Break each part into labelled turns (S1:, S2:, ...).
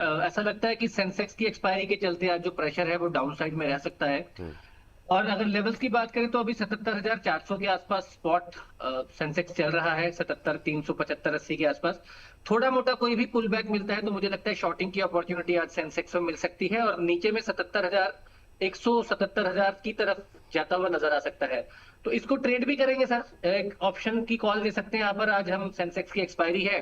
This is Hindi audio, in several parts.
S1: ऐसा लगता है कि सेंसेक्स की एक्सपायरी के चलते आज जो प्रेशर है वो डाउन साइड में रह सकता है। और अगर लेवल्स की बात करें तो अभी 77,400 के आसपास स्पॉट सेंसेक्स चल रहा है, 77,375-80 के आसपास। थोड़ा मोटा कोई भी पुल बैक मिलता है तो मुझे लगता है शॉर्टिंग की अपॉर्चुनिटी आज सेंसेक्स में मिल सकती है और नीचे में 77,100 77,000 की तरफ जाता हुआ नजर आ सकता है। तो इसको ट्रेड भी करेंगे सर, एक ऑप्शन की कॉल ले सकते हैं यहाँ पर। आज हम सेंसेक्स की एक्सपायरी है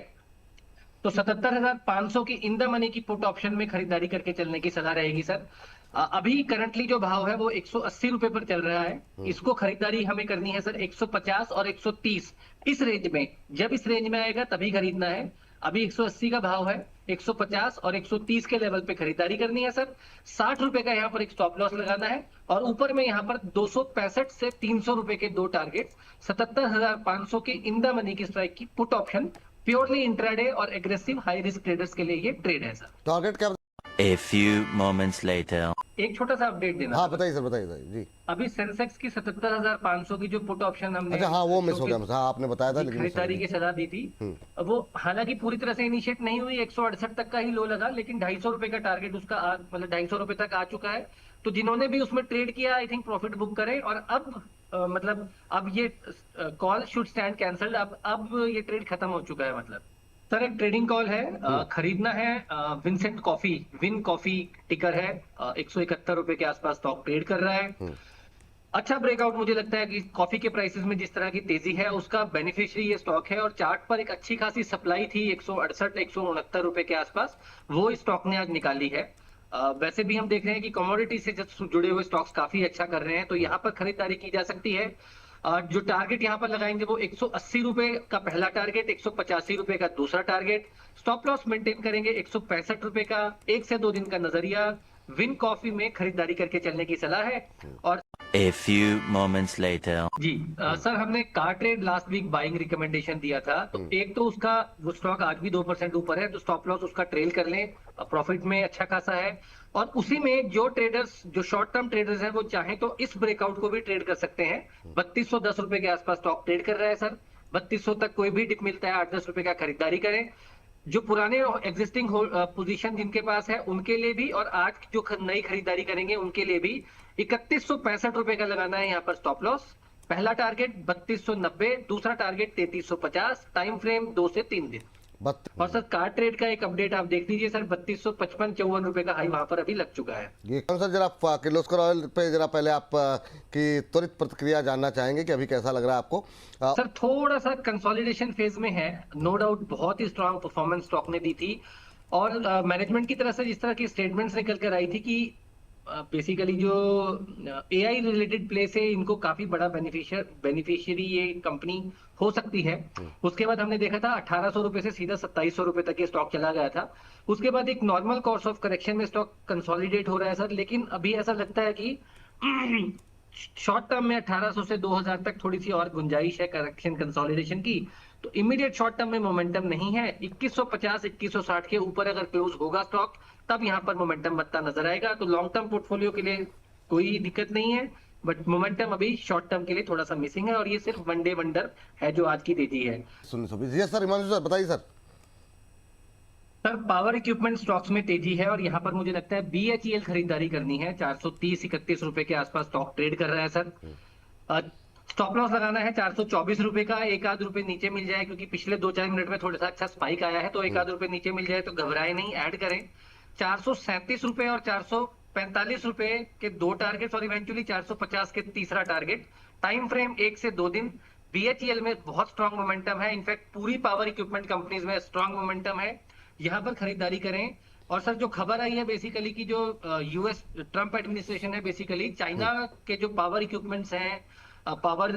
S1: तो 77,500 की इन द मनी की पुट ऑप्शन में खरीदारी करके चलने की सलाह रहेगी सर। अभी करंटली जो भाव है वो 180 रुपए पर चल रहा है। इसको खरीदारी हमें करनी है सर 150 और 130 इस रेंज में। जब इस रेंज में आएगा तभी खरीदना है। अभी 180 का भाव है, 150 और 130 के लेवल पे खरीदारी करनी है सर। 60 रुपए का यहाँ पर एक स्टॉप लॉस लगाना है और ऊपर में यहाँ पर 265 से 300 रुपए के दो टारगेट, 77,500 के इन द मनी की स्ट्राइक की पुट ऑप्शन प्योरली इंट्राडे और एग्रेसिव हाई रिस्क ट्रेडर्स के लिए ये ट्रेड है सर।
S2: टारगेट क्या?
S3: A few moments later.
S1: एक छोटा सा अपडेट देना।
S2: हाँ बताइए सर, बताइए जी।
S1: अभी सेंसेक्स की 77,500 की जो पुट ऑप्शन हमने,
S2: अच्छा हाँ वो मिस हो गया। हाँ आपने बताया था लेकिन
S1: खरीदारी की सलाह दी थी। वो हालांकि पूरी तरह से इनिशिएट नहीं हुई, 168 तक का ही लो लगा, लेकिन 250 रुपए का टारगेट उसका मतलब 250 रुपए तक आ चुका है। तो जिन्होंने भी उसमें ट्रेड किया आई थिंक प्रॉफिट बुक करें। और अब मतलब अब ये कॉल शुड स्टैंड कैंसल्ड। अब ये ट्रेड खत्म हो चुका है। मतलब सर एक ट्रेडिंग कॉल है, खरीदना है विंसेंट कॉफी, विन कॉफी टिकर है, 171 रुपए के आसपास स्टॉक ट्रेड कर रहा है। अच्छा ब्रेकआउट मुझे लगता है कि कॉफी के प्राइसेस में जिस तरह की तेजी है उसका बेनिफिशियरी ये स्टॉक है। और चार्ट पर एक अच्छी खासी सप्लाई थी 168 169 रुपए के आसपास, वो इस स्टॉक ने आज निकाली है। वैसे भी हम देख रहे हैं कि कमोडिटी से जुड़े हुए स्टॉक्स काफी अच्छा कर रहे हैं, तो यहाँ पर खरीदारी की जा सकती है। जो टारगेट यहाँ पर लगाएंगे वो 180 रुपए का पहला टारगेट, 185 रुपए का दूसरा टारगेट। स्टॉप लॉस मेंटेन करेंगे 165 रुपए का। 1 से 2 दिन का नजरिया विन कॉफी में खरीदारी करके चलने की सलाह है। और
S3: A few moments later.
S1: जी सर हमने car trade last week buying recommendation दिया था, तो एक तो उसका वो स्टॉक आज भी 2% ऊपर है, तो स्टॉप लॉस उसका ट्रेल कर लें, प्रॉफिट में अच्छा खासा है। और उसी में जो ट्रेडर्स, जो शॉर्ट टर्म ट्रेडर्स हैं, वो चाहें तो इस ब्रेकआउट को भी ट्रेड कर सकते हैं। 3210 रुपए के आसपास स्टॉक ट्रेड कर रहा है सर। 3200 तक कोई भी डिप मिलता है 8-10 रुपए का खरीदारी करें। जो पुराने एग्जिस्टिंग पोजीशन जिनके पास है उनके लिए भी, और आज जो नई खरीदारी करेंगे उनके लिए भी 3165 रुपए का लगाना है यहाँ पर स्टॉप लॉस। पहला टारगेट 3290, दूसरा टारगेट 3350, टाइम फ्रेम 2 से 3 दिन। और सर कार ट्रेड का एक अपडेट आप देख लीजिए सर, 3255-54 रुपए का हाई वहां पर अभी लग चुका है।
S2: ये कौन सा, जरा किर्लोस्कर ऑयल पे जरा पहले आप की त्वरित प्रतिक्रिया जानना चाहेंगे कि अभी कैसा लग रहा है आपको?
S1: सर थोड़ा सा कंसोलिडेशन फेज में है, नो डाउट। बहुत ही स्ट्रांग परफॉर्मेंस स्टॉक ने दी थी और मैनेजमेंट की तरफ से जिस तरह की स्टेटमेंट्स निकल कर आई थी कि बेसिकली जो एआई रिलेटेड प्ले से इनको काफी बड़ा बेनिफिशियरी ये कंपनी हो सकती है। उसके बाद हमने देखा था 1800 रुपए से सीधा 2700 रुपए तक ये स्टॉक चला गया था। उसके बाद एक नॉर्मल कोर्स ऑफ करेक्शन में स्टॉक कंसोलिडेट हो रहा है सर, लेकिन अभी ऐसा लगता है कि शॉर्ट टर्म में 1800 से 2000 तक थोड़ी सी और गुंजाइश है करेक्शन कंसोलिडेशन की। तो इमीडिएट शॉर्ट टर्म में मोमेंटम नहीं है। 2150 2160 के ऊपर अगर क्लोज होगा स्टॉक तब यहाँ पर मोमेंटम बनता नजर आएगा। तो लॉन्ग टर्म पोर्टफोलियो के लिए कोई दिक्कत नहीं है, बट मोमेंटम अभी शॉर्ट टर्म के लिए थोड़ा सा मिसिंग है और ये सिर्फ वन डे वंडर है जो आज की तेजी है।
S2: सुनिए सर, हिमांशु सर बताइए sir.
S1: Sir power equipment stocks में तेजी है और यहाँ पर मुझे लगता है बीएचईएल खरीदारी करनी है। 430-31 रुपए के आसपास स्टॉक ट्रेड कर रहा है सर। स्टॉप लॉस लगाना है 424 रुपए का। एक आध रुपए नीचे मिल जाए, क्योंकि पिछले 2-4 मिनट में थोड़ा सा अच्छा स्पाइक आया है, तो एक आध रुपए नीचे मिल जाए तो घबराए नहीं, ऐड करें। 437 रुपए और 445 रुपए के दो टारगेट्स और इवेंचुअली 450 के तीसरा टारगेट। टाइम फ्रेम 1 से 2 दिन। बीएचईएल में बहुत स्ट्रांग मोमेंटम है, इनफैक्ट पूरी पावर इक्विपमेंट कंपनीज में स्ट्रांग मोमेंटम है, यहाँ पर खरीदारी करें। और सर जो खबर आई है बेसिकली कि जो यूएस ट्रम्प एडमिनिस्ट्रेशन है, बेसिकली चाइना के जो पावर इक्विपमेंट्स हैं, पावर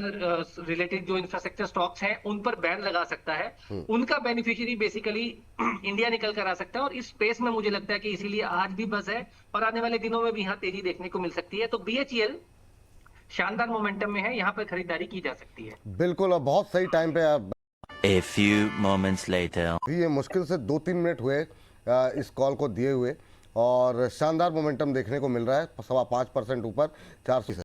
S1: रिलेटेड जो इंफ्रास्ट्रक्चर स्टॉक्स हैं, उन पर बैन लगा सकता है। उनका बेनिफिशियरी बेसिकली इंडिया निकल कर आ सकता है और इस स्पेस में मुझे लगता है कि इसीलिए आज भी बस है और आने वाले दिनों में भी यहाँ तेजी देखने को मिल सकती है। तो बीएचईएल शानदार मोमेंटम में है, यहाँ पर खरीदारी की जा सकती है।
S2: बिल्कुल, और बहुत सही टाइम पे आप।
S3: A few moments later.
S2: ये मुश्किल से 2-3 मिनट हुए इस कॉल को दिए हुए और शानदार मोमेंटम देखने को मिल रहा है, 5.25% ऊपर 400